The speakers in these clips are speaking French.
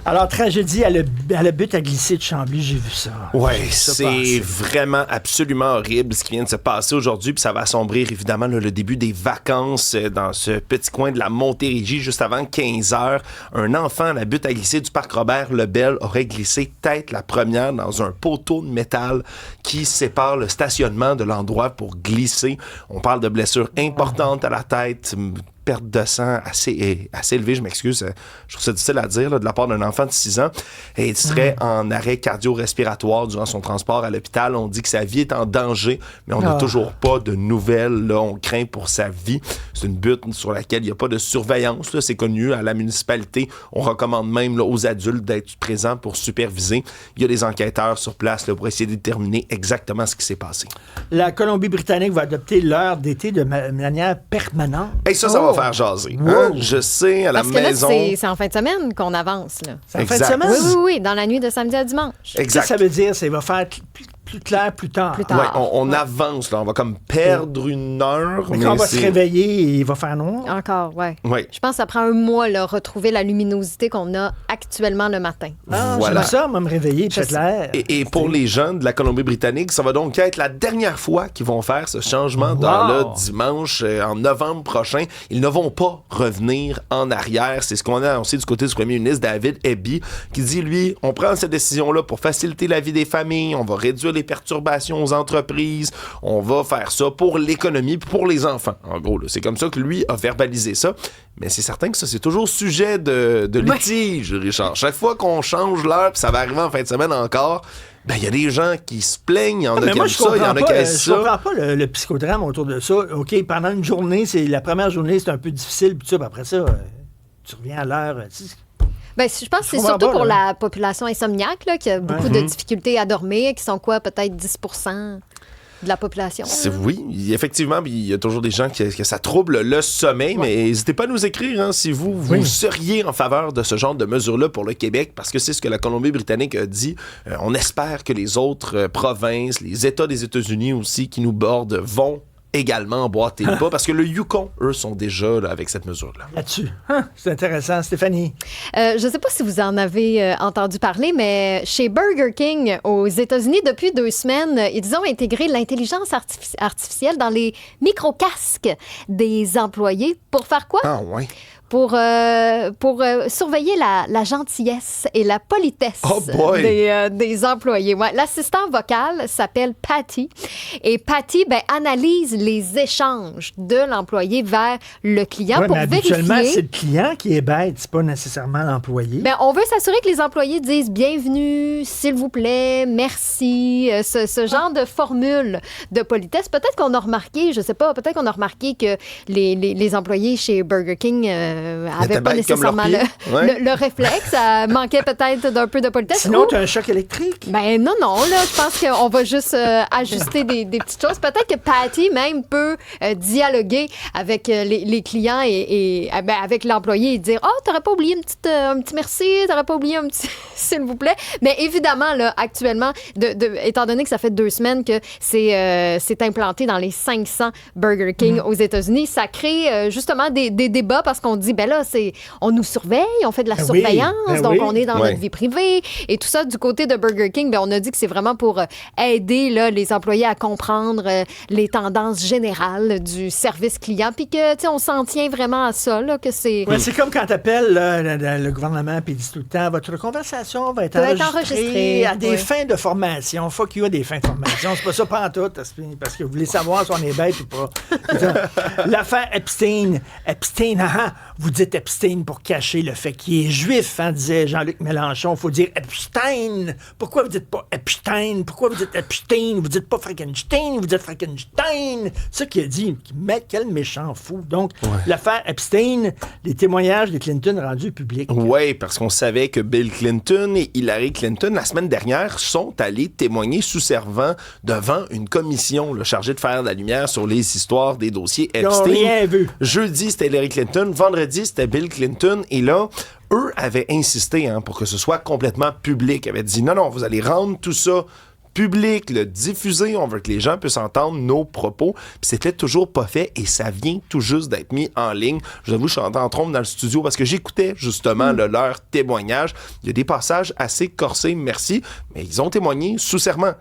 Alors, tragédie à la butte à glisser de Chambly, j'ai vu ça. Oui, c'est vraiment absolument horrible ce qui vient de se passer aujourd'hui, puis ça va assombrir évidemment le début des vacances dans ce petit coin de la Montérégie juste avant 15 heures. Un enfant à la butte à glisser du parc Robert-Lebel aurait glissé tête la première dans un poteau de métal qui sépare le stationnement de l'endroit pour glisser. On parle de blessures importantes à la tête, perte de sang assez élevée, je m'excuse, je trouve ça difficile à dire, là, de la part d'un enfant de 6 ans. Et il serait en arrêt cardio-respiratoire durant son transport à l'hôpital. On dit que sa vie est en danger, mais on n'a toujours pas de nouvelles. Là, on craint pour sa vie. C'est une butte sur laquelle il n'y a pas de surveillance. Là, c'est connu à la municipalité. On recommande même là, aux adultes d'être présents pour superviser. Il y a des enquêteurs sur place là, pour essayer de déterminer exactement ce qui s'est passé. La Colombie-Britannique va adopter l'heure d'été de manière permanente. Et ça va faire jaser. Hein? Je sais, à la maison... Parce que là, c'est en fin de semaine qu'on avance. Là. C'est en fin de semaine? Oui, dans la nuit de samedi à dimanche. Exact. Ça veut dire, ça va faire plus clair plus tard. Ouais, on avance, là. On va comme perdre une heure. Mais quand on va se réveiller, il va faire noir. Encore, oui. Ouais. Je pense que ça prend un mois, là, retrouver la luminosité qu'on a actuellement le matin. Voilà. J'aime ça, me réveiller, puis clair. Et pour les jeunes de la Colombie-Britannique, ça va donc être la dernière fois qu'ils vont faire ce changement d'heure-là dimanche, en novembre prochain. Ils ne vont pas revenir en arrière. C'est ce qu'on a annoncé du côté du premier ministre David Eby, qui dit, lui, on prend cette décision-là pour faciliter la vie des familles, on va réduire les perturbations aux entreprises, on va faire ça pour l'économie puis pour les enfants. En gros, là, c'est comme ça que lui a verbalisé ça. Mais c'est certain que ça, c'est toujours sujet de litige, Richard. Chaque fois qu'on change l'heure, puis ça va arriver en fin de semaine encore, ben il y a des gens qui se plaignent, il y en a qui aiment ça, il y en a qui aiment ça. Je comprends pas le psychodrame autour de ça. OK, pendant une journée, la première journée, c'est un peu difficile, puis après ça, tu reviens à l'heure. Ben, je pense que c'est surtout pour la population insomniaque là, qui a beaucoup de difficultés à dormir, qui sont peut-être 10% de la population. Oui, effectivement, il y a toujours des gens que ça trouble le sommeil, mais n'hésitez pas à nous écrire si vous seriez en faveur de ce genre de mesures-là pour le Québec, parce que c'est ce que la Colombie-Britannique a dit. On espère que les autres provinces, les États des États-Unis aussi qui nous bordent vont également emboîter le pas, parce que le Yukon, eux, sont déjà là, avec cette mesure-là. Là-dessus. C'est intéressant, Stéphanie. Je ne sais pas si vous en avez entendu parler, mais chez Burger King, aux États-Unis, depuis 2 semaines, ils ont intégré l'intelligence artificielle dans les micro-casques des employés. Pour faire quoi? Ah, ouais. Pour surveiller la gentillesse et la politesse des employés. Ouais. L'assistant vocal s'appelle Patty. Et Patty analyse les échanges de l'employé vers le client pour vérifier... Habituellement, c'est le client qui est bête, c'est pas nécessairement l'employé. On veut s'assurer que les employés disent « Bienvenue, s'il vous plaît, merci », ce genre de formule de politesse. Peut-être qu'on a remarqué, je sais pas, peut-être qu'on a remarqué que les employés chez Burger King... avait pas nécessairement le réflexe. Ça manquait peut-être d'un peu de politesse. Sinon, tu as un choc électrique? Non, là, je pense qu'on va juste ajuster des petites choses. Peut-être que Patty même peut dialoguer avec les clients et avec l'employé et dire « t'aurais pas oublié un petit merci, t'aurais pas oublié un petit s'il vous plaît ». Mais évidemment, là, actuellement, étant donné que ça fait 2 semaines que c'est implanté dans les 500 Burger King aux États-Unis, ça crée justement des débats parce qu'on dit là, on nous surveille, on fait de la surveillance, donc on est dans notre vie privée. Et tout ça, du côté de Burger King, on a dit que c'est vraiment pour aider là, les employés à comprendre les tendances générales du service client, puis que, on s'en tient vraiment à ça, là, que c'est... Ouais, c'est comme quand t'appelles le gouvernement puis dit tout le temps, votre conversation va être enregistrée à des fins de formation. Faut qu'il y ait des fins de formation. C'est pas ça pantoute, parce que vous voulez savoir si on est bête ou pas. L'affaire Epstein, vous dites Epstein pour cacher le fait qu'il est juif, disait Jean-Luc Mélenchon. Il faut dire Epstein. Pourquoi vous dites pas Epstein? Pourquoi vous dites Epstein? Vous dites pas Frankenstein, vous dites Frankenstein. C'est ça qu'il a dit. Mais quel méchant fou. Donc, l'affaire Epstein, les témoignages de Clinton rendus publics. Oui, parce qu'on savait que Bill Clinton et Hillary Clinton, la semaine dernière, sont allés témoigner sous servant devant une commission chargée de faire la lumière sur les histoires des dossiers Epstein. Ils n'ont rien vu. Jeudi, c'était Hillary Clinton. Vendredi, c'était Bill Clinton. Et là, eux avaient insisté pour que ce soit complètement public. Ils avaient dit non, vous allez rendre tout ça public, le diffuser. On veut que les gens puissent entendre nos propos. Puis c'était toujours pas fait et ça vient tout juste d'être mis en ligne. Je vous avoue, je suis en trompe dans le studio parce que j'écoutais justement leur témoignage. Il y a des passages assez corsés, merci, mais ils ont témoigné sous serment.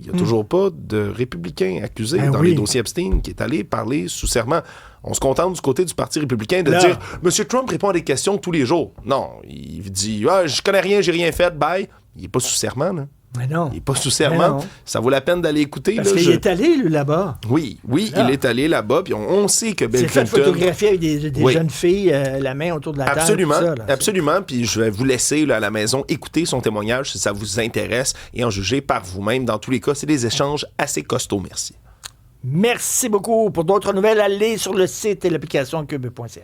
Il n'y a toujours pas de républicain accusé dans les dossiers Epstein qui est allé parler sous serment. On se contente du côté du Parti républicain de dire « M. Trump répond à des questions tous les jours ». Non, il dit « je connais rien, j'ai rien fait, bye ». Il n'est pas sous serment, là. Mais non. Il n'est pas sous serment. Ça vaut la peine d'aller écouter. Parce qu'il est allé, lui, là-bas. Oui, il est allé là-bas. Puis on sait que Bill Clinton... C'est fait photographier avec des jeunes filles, la main autour de la table. Absolument. Puis je vais vous laisser à la maison écouter son témoignage si ça vous intéresse et en juger par vous-même. Dans tous les cas, c'est des échanges assez costauds. Merci. Merci beaucoup. Pour d'autres nouvelles, allez sur le site et l'application cube.ca.